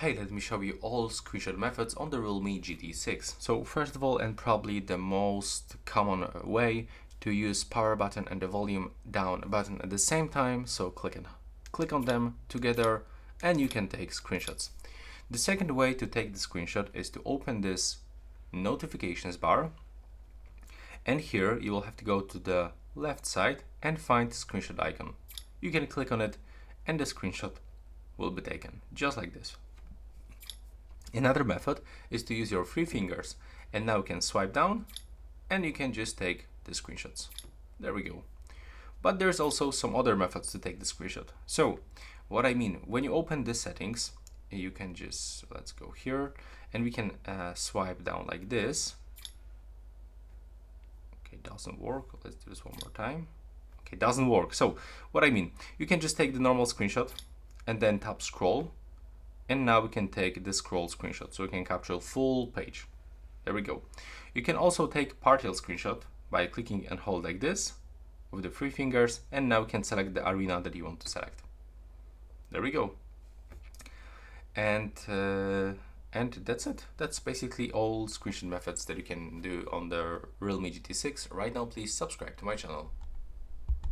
Hey, let me show you all screenshot methods on the Realme GT6. So first of all, and probably the most common way, to use power button and the volume down button at the same time. So click on them together and you can take screenshots. The second way to take the screenshot is to open this notifications bar, and here you will have to go to the left side and find the screenshot icon. You can click on it and the screenshot will be taken just like this. Another method is to use your three fingers, and now you can swipe down and you can just take the screenshots. There we go. But there's also some other methods to take the screenshot. So what I mean, when you open the settings, you can just, let's go here, and we can swipe down like this. Okay, doesn't work. Let's do this one more time. Okay, doesn't work. So what I mean, you can just take the normal screenshot and then tap scroll. And now we can take the scroll screenshot, so we can capture a full page. There we go. You can also take partial screenshot by clicking and hold like this with the three fingers, and now we can select the arena that you want to select. There we go. And that's it. That's basically all screenshot methods that you can do on the Realme GT6. Right now, please subscribe to my channel.